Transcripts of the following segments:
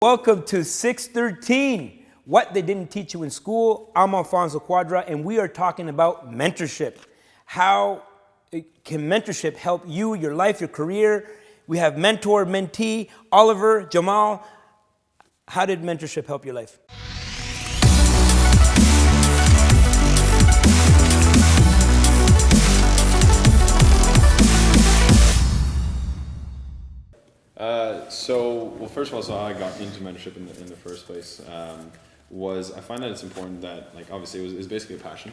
Welcome to 613, What They Didn't Teach You in School. I'm Alfonso Cuadra, and we are talking about mentorship. How can mentorship help you, your life, your career? We have mentor, mentee, Oliver, Jamal. How did mentorship help your life? Well, first of all, so how I got into mentorship in the first place was I find that it's important that, like, obviously it was basically a passion,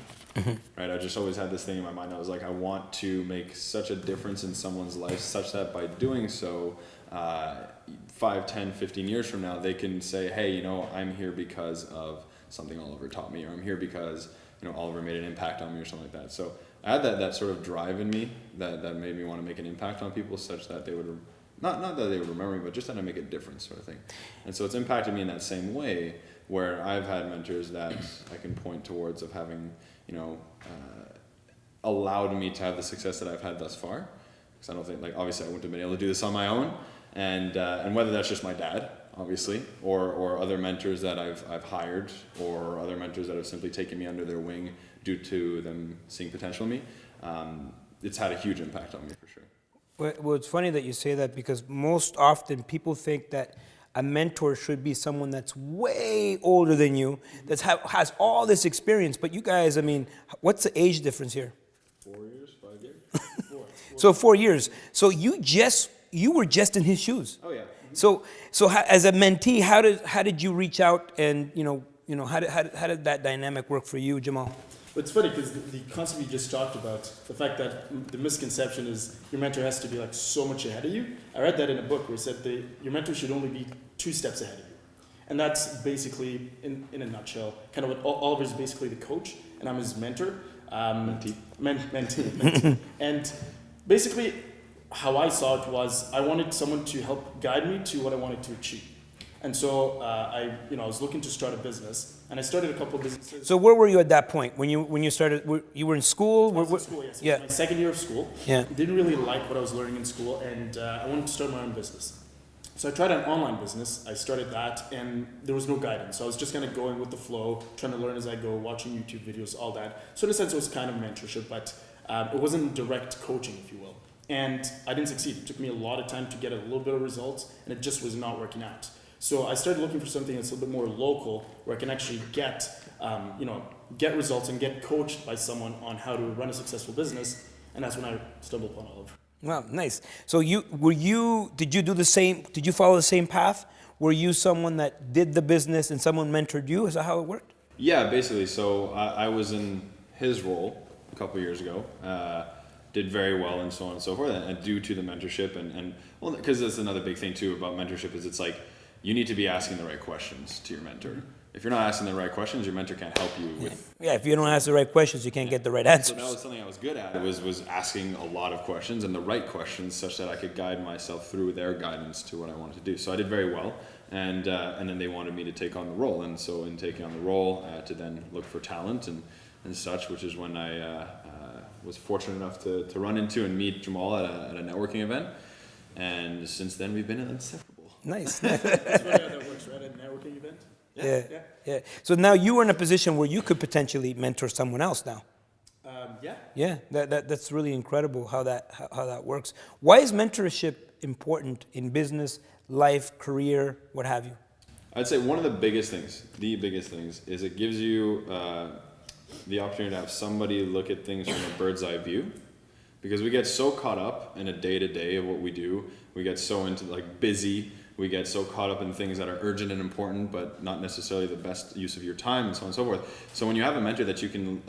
right? I just always had this thing in my mind. I was like, I want to make such a difference in someone's life such that by doing so, 5, 10, 15 years from now, they can say, hey, you know, I'm here because of something Oliver taught me, or I'm here because, you know, Oliver made an impact on me or something like that. So I had that sort of drive in me that made me want to make an impact on people such that they would not that they would remember me, but just that I make a difference, sort of thing. And so it's impacted me in that same way, where I've had mentors that I can point towards of having, you know, allowed me to have the success that I've had thus far. Because I don't think, like, obviously I wouldn't have been able to do this on my own, and whether that's just my dad, obviously, or other mentors that I've hired, or other mentors that have simply taken me under their wing due to them seeing potential in me, it's had a huge impact on me for sure. Well, it's funny that you say that, because most often people think that a mentor should be someone that's way older than you, that has all this experience. But you guys, I mean, what's the age difference here? 4 years, 5 years? 4. So 4 years. So you were just in his shoes. Oh yeah. So as a mentee, how did you reach out, and you know how did that dynamic work for you, Jamal? It's funny because the concept you just talked about, the fact that the misconception is your mentor has to be like so much ahead of you. I read that in a book where it said your mentor should only be 2 steps ahead of you. And that's basically, in a nutshell, kind of what Oliver is basically the coach, and I'm his mentor. Mentee. Mentee. And basically, how I saw it was I wanted someone to help guide me to what I wanted to achieve. And so I was looking to start a business, and I started a couple of businesses. So where were you at that point when you started? You were in school. I was in school, yes. Yeah. My second year of school. Yeah. Didn't really like what I was learning in school, and I wanted to start my own business. So I tried an online business. I started that, and there was no guidance. So I was just kind of going with the flow, trying to learn as I go, watching YouTube videos, all that. So in a sense, it was kind of mentorship, but it wasn't direct coaching, if you will. And I didn't succeed. It took me a lot of time to get a little bit of results, and it just was not working out. So I started looking for something that's a little bit more local, where I can actually get results and get coached by someone on how to run a successful business. And that's when I stumbled upon Oliver. Wow, nice. So did you do the same? Did you follow the same path? Were you someone that did the business and someone mentored you? Is that how it worked? Yeah, basically. So I was in his role a couple years ago. Did very well and so on and so forth, and due to the mentorship and well, because that's another big thing too about mentorship is it's like you need to be asking the right questions to your mentor. If you're not asking the right questions, your mentor can't help you with. Yeah, if you don't ask the right questions, you can't get the right answers. So that was something I was good at. Was asking a lot of questions and the right questions, such that I could guide myself through their guidance to what I wanted to do. So I did very well, and then they wanted me to take on the role, and so in taking on the role, I had to then look for talent and such, which is when I was fortunate enough to run into and meet Jamal at a networking event, and since then we've been inseparable. Nice. That's funny how that works, right? At a networking event? Yeah. So now you are in a position where you could potentially mentor someone else now. Yeah. Yeah, that's really incredible how that works. Why is mentorship important in business, life, career, what have you? I'd say one of the biggest things is it gives you the opportunity to have somebody look at things from a bird's eye view, because we get so caught up in a day-to-day of what we do. We get so into like busy. We get so caught up in things that are urgent and important, but not necessarily the best use of your time, and so on and so forth. So when you have a mentor that you can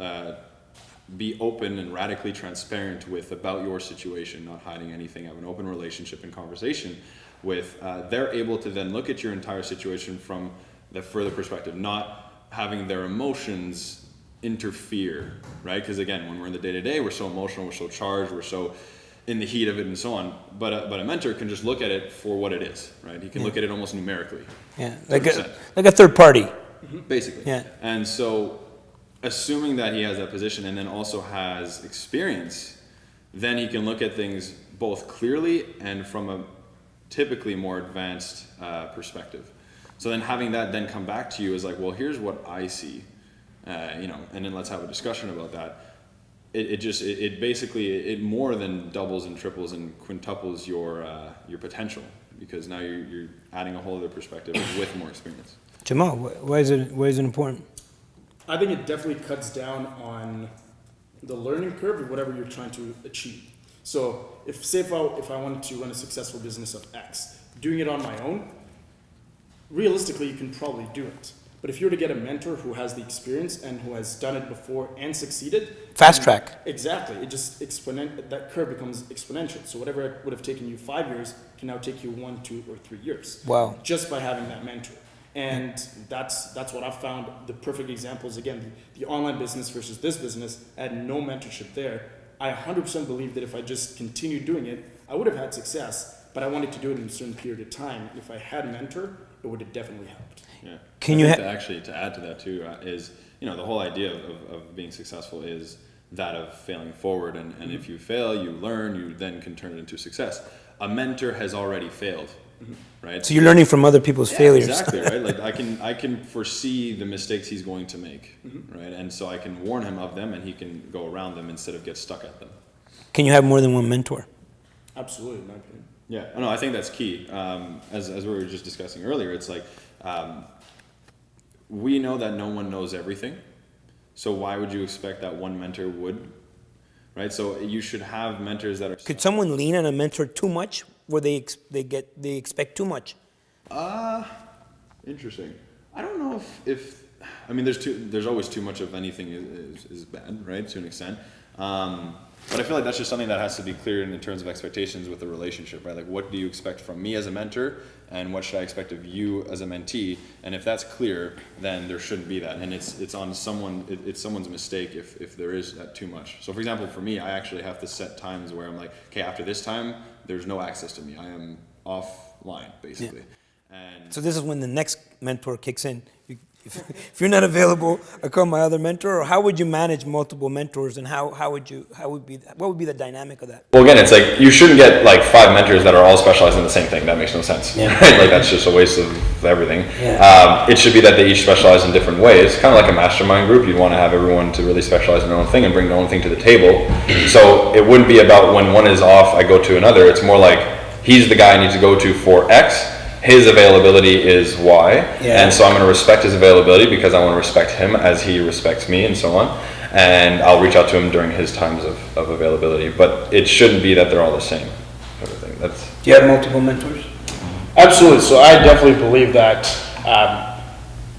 be open and radically transparent with about your situation, not hiding anything, have an open relationship and conversation with, they're able to then look at your entire situation from the further perspective, not having their emotions interfere, right? Because again, when we're in the day-to-day, we're so emotional, we're so charged, we're so in the heat of it and so on, but a mentor can just look at it for what it is, right? He can look at it almost numerically. Yeah, like a third party. Basically. Yeah. And so, assuming that he has that position and then also has experience, then he can look at things both clearly and from a typically more advanced perspective. So then having that then come back to you is like, well, here's what I see, you know, and then let's have a discussion about that. It basically, it more than doubles and triples and quintuples your potential, because now you're adding a whole other perspective with more experience. Jamal, why is it important? I think it definitely cuts down on the learning curve of whatever you're trying to achieve. So if I wanted to run a successful business of X, doing it on my own, realistically you can probably do it. But if you were to get a mentor who has the experience and who has done it before and succeeded, Fast track. Exactly. It just that curve becomes exponential. So whatever would have taken you 5 years can now take you 1, 2, or 3 years. Wow. Just by having that mentor. And that's what I've found. The perfect example is, again, the online business versus this business. I had no mentorship there. I 100% believe that if I just continued doing it, I would have had success, but I wanted to do it in a certain period of time. If I had a mentor, it would have definitely helped. Yeah. Can you to add to that too is, you know, the whole idea of being successful is that of failing forward, and if you fail, you learn, you then can turn it into success. A mentor has already failed, right? So you're learning from other people's failures. Exactly, right? Like I can foresee the mistakes he's going to make, right? And so I can warn him of them, and he can go around them instead of get stuck at them. Can you have more than one mentor? Absolutely, in my opinion. Yeah, no, I think that's key. As we were just discussing earlier, it's like we know that no one knows everything, so why would you expect that one mentor would, right? So you should have mentors that are. Could someone lean on a mentor too much, where they expect too much? Interesting. I don't know if I mean there's always too much of anything is bad, right, to an extent. But I feel like that's just something that has to be clear in terms of expectations with the relationship, right? Like, what do you expect from me as a mentor, and what should I expect of you as a mentee? And if that's clear, then there shouldn't be that. And it's on someone. It's someone's mistake if there is that too much. So, for example, for me, I actually have to set times where I'm like, okay, after this time, there's no access to me. I am offline, basically. Yeah. And so this is when the next mentor kicks in. If you're not available, I call my other mentor. Or how would you manage multiple mentors, and what would be the dynamic of that? Well, again, it's like you shouldn't get like 5 mentors that are all specialized in the same thing. That makes no sense. Yeah. Right? Like that's just a waste of everything. Yeah. It should be that they each specialize in different ways, kind of like a mastermind group. You'd want to have everyone to really specialize in their own thing and bring their own thing to the table. So it wouldn't be about when one is off, I go to another. It's more like he's the guy I need to go to for X. His availability is Y, and so I'm going to respect his availability because I want to respect him as he respects me, and so on. And I'll reach out to him during his times of availability. But it shouldn't be that they're all the same. Everything. Do you have multiple mentors? Absolutely. So I definitely believe that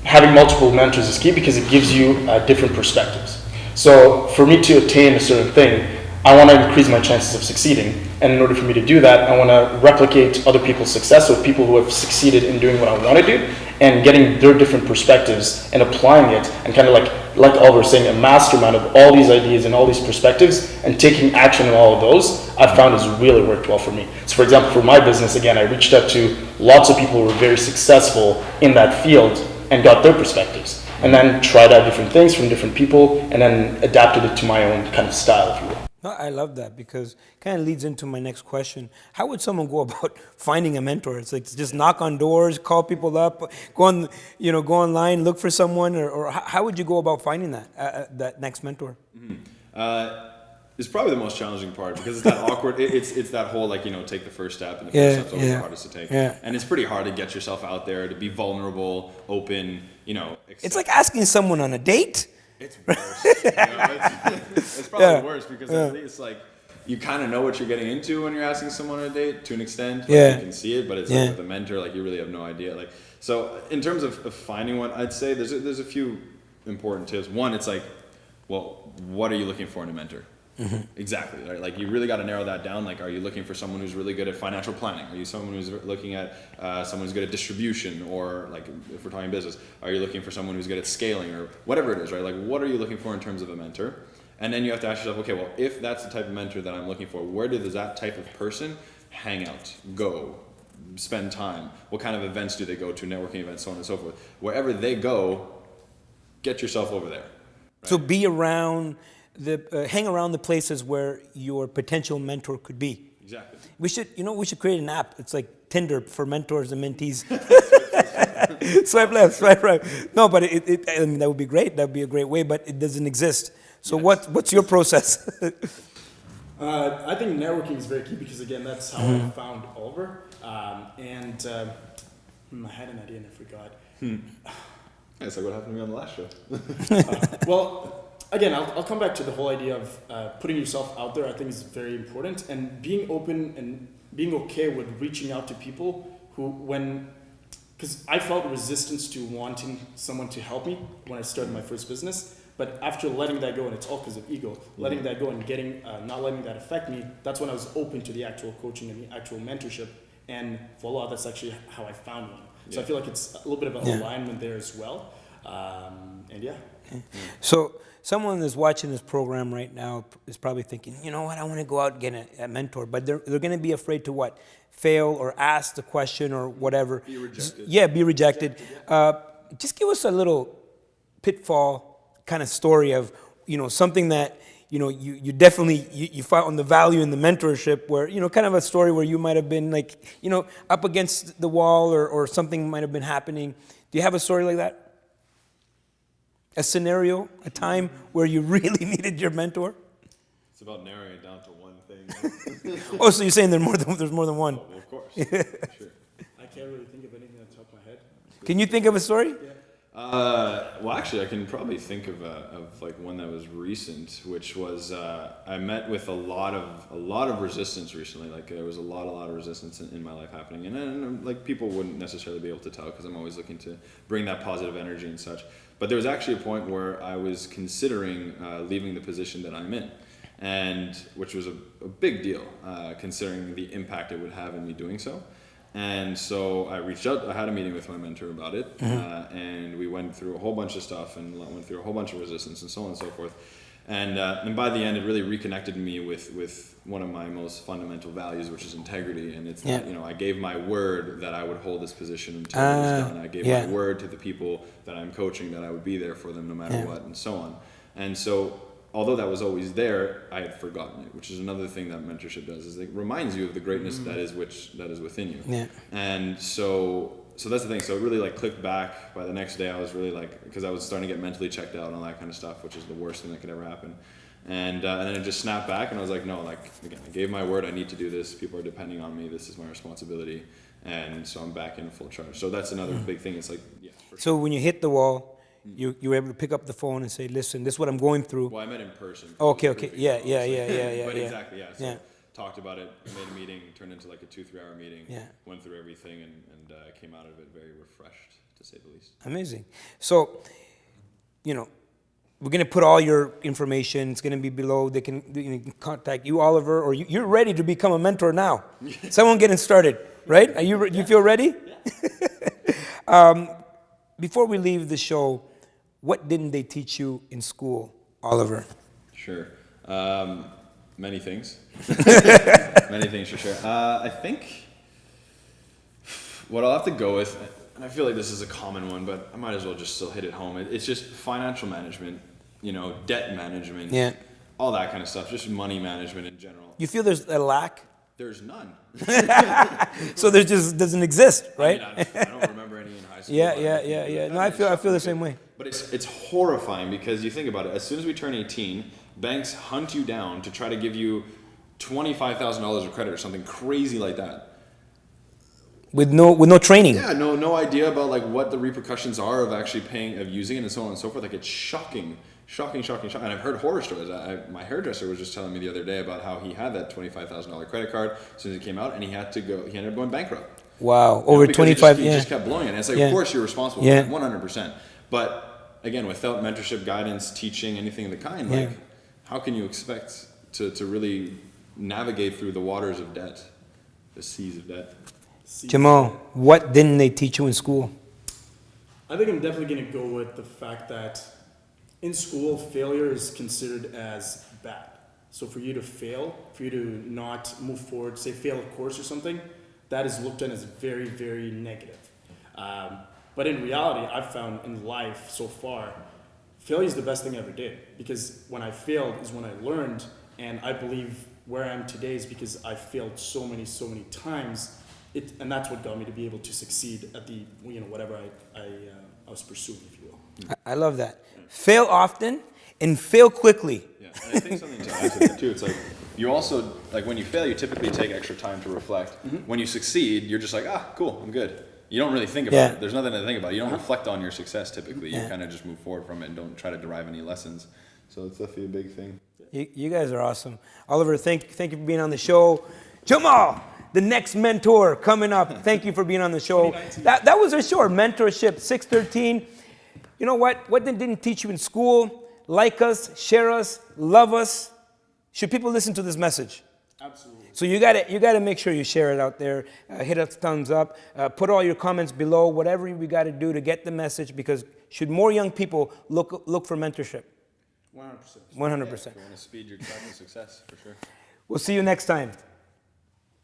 having multiple mentors is key because it gives you different perspectives. So for me to attain a certain thing, I want to increase my chances of succeeding. And in order for me to do that, I want to replicate other people's success with people who have succeeded in doing what I want to do and getting their different perspectives and applying it and kind of like Oliver was saying, a mastermind of all these ideas and all these perspectives and taking action on all of those, I've found has really worked well for me. So for example, for my business, again, I reached out to lots of people who were very successful in that field and got their perspectives. And then tried out different things from different people and then adapted it to my own kind of style, if you will. No, I love that because it kind of leads into my next question. How would someone go about finding a mentor? It's like just knock on doors, call people up, go online, look for someone, or how would you go about finding that next mentor? Mm-hmm. It's probably the most challenging part because it's that awkward. It's that whole take the first step, and the first step's always the hardest to take. Yeah. And it's pretty hard to get yourself out there, to be vulnerable, open. It's like asking someone on a date. It's worse. It's probably worse because it's like you kind of know what you're getting into when you're asking someone on a date to an extent. You can see it, but it's like with a mentor, like you really have no idea. So in terms of finding one, I'd say there's a few important tips. One, it's like, well, what are you looking for in a mentor? Mm-hmm. Exactly, right? Like you really got to narrow that down. Like, are you looking for someone who's really good at financial planning? Are you someone who's looking at someone who's good at distribution, or like if we're talking business, are you looking for someone who's good at scaling or whatever it is, right? Like, what are you looking for in terms of a mentor? And then you have to ask yourself, okay, well, if that's the type of mentor that I'm looking for, where does that type of person hang out, go, spend time? What kind of events do they go to? Networking events, so on and so forth. Wherever they go, get yourself over there. Right? So be around. Hang around the places where your potential mentor could be. Exactly. We should create an app. It's like Tinder for mentors and mentees. Swipe left, swipe right. No, but I mean, that would be great. That would be a great way, but it doesn't exist. So what's your process? I think networking is very key because, again, that's how I found Oliver. I had an idea and I forgot. That's like what happened to me on the last show. Well, again, I'll come back to the whole idea of putting yourself out there. I think is very important, and being open and being okay with reaching out to people because I felt resistance to wanting someone to help me when I started my first business. But after letting that go, and it's all because of ego, letting that go and getting not letting that affect me, that's when I was open to the actual coaching and the actual mentorship. And voila, that's actually how I found one. So I feel like it's a little bit of an alignment there as well. So someone that's watching this program right now is probably thinking, you know what, I want to go out and get a mentor, but they're going to be afraid to what? Fail or ask the question or whatever. Be rejected. Yeah, be rejected. Just give us a little pitfall kind of story of, something that, you definitely, you found the value in the mentorship where, kind of a story where you might have been like, up against the wall or something might have been happening. Do you have a story like that? A scenario, a time where you really needed your mentor? It's about narrowing it down to one thing. Oh, so you're saying there's more than one? Oh, well, of course. Sure. I can't really think of anything on top of my head. Can you think of a story? Yeah. Well, actually, I can probably think of like one that was recent, which was I met with a lot of resistance recently. Like there was a lot of resistance in my life happening, and like people wouldn't necessarily be able to tell because I'm always looking to bring that positive energy and such. But there was actually a point where I was considering leaving the position that I'm in, and which was a big deal considering the impact it would have in me doing so. And so I reached out, I had a meeting with my mentor about it, and we went through a whole bunch of stuff and went through a whole bunch of resistance and so on and so forth. And by the end, it really reconnected me with one of my most fundamental values, which is integrity. And it's that, I gave my word that I would hold this position until it was done. I gave my word to the people that I'm coaching that I would be there for them no matter what, and so on. And so, although that was always there, I had forgotten it, which is another thing that mentorship does, is it reminds you of the greatness that is within you. Yeah. And so that's the thing. So it really like clicked back. By the next day, I was really like, because I was starting to get mentally checked out and all that kind of stuff, which is the worst thing that could ever happen. And then it just snapped back, and I was like, no, like again, I gave my word. I need to do this. People are depending on me. This is my responsibility, and so I'm back in full charge. So that's another big thing. It's like, for So when you hit the wall, you were able to pick up the phone and say, listen, this is what I'm going through. Well, I met in person. Okay. Yeah. But exactly, yeah. So talked about it, made a meeting, turned into like a 2-3 hour meeting, went through everything, and came out of it very refreshed, to say the least. Amazing. So, we're going to put all your information. It's going to be below. They can contact you, Oliver, or you're ready to become a mentor now. Someone getting started, right? Are you feel ready? Yeah. Before we leave the show, what didn't they teach you in school, Oliver? Sure. Many things. Many things for sure. I think what I'll have to go with, and I feel like this is a common one, but I might as well just still hit it home. It's just financial management, debt management, all that kind of stuff, just money management in general. You feel there's a lack? There's none. So there just doesn't exist, right? I don't remember any in high school. Yeah. No, I feel the same way. But it's horrifying because you think about it. As soon as we turn 18, banks hunt you down to try to give you $25,000 of credit or something crazy like that. With no training. Yeah, no idea about like what the repercussions are of actually paying, of using it, and so on and so forth. Like it's shocking. And I've heard horror stories. My hairdresser was just telling me the other day about how he had that $25,000 credit card as soon as he came out, and he ended up going bankrupt. Wow, over 25. He just kept blowing it. And it's like, of course you're responsible for that, 100%. But again, without mentorship, guidance, teaching, anything of the kind, like how can you expect to really navigate through the waters of debt, the seas of debt? Jamal, what didn't they teach you in school? I think I'm definitely going to go with the fact that in school, failure is considered as bad. So for you to fail, for you to not move forward, say fail a course or something, that is looked at as very, very negative. But in reality, I've found in life so far, failure is the best thing I ever did. Because when I failed is when I learned, and I believe where I am today is because I failed so many times, and that's what got me to be able to succeed at the, you know, whatever I was pursuing, if you will. I love that. Fail often and fail quickly. Yeah, and I think something to add to that too. It's like you also, like when you fail, you typically take extra time to reflect. When you succeed, you're just like, cool, I'm good. You don't really think about it. There's nothing to think about. You don't reflect on your success typically. You kind of just move forward from it and don't try to derive any lessons. So it's definitely a big thing. You guys are awesome. Oliver, thank you for being on the show. Jamal, the next mentor coming up. Thank you for being on the show. That was our show, Mentorship 613. You know what? What they didn't teach you in school, like us, share us, love us. Should people listen to this message? Absolutely. So you gotta make sure you share it out there. Hit a thumbs up. Put all your comments below. Whatever we got to do to get the message, because should more young people look for mentorship? 100%. 100%. If you want to speed your track to success, for sure. We'll see you next time.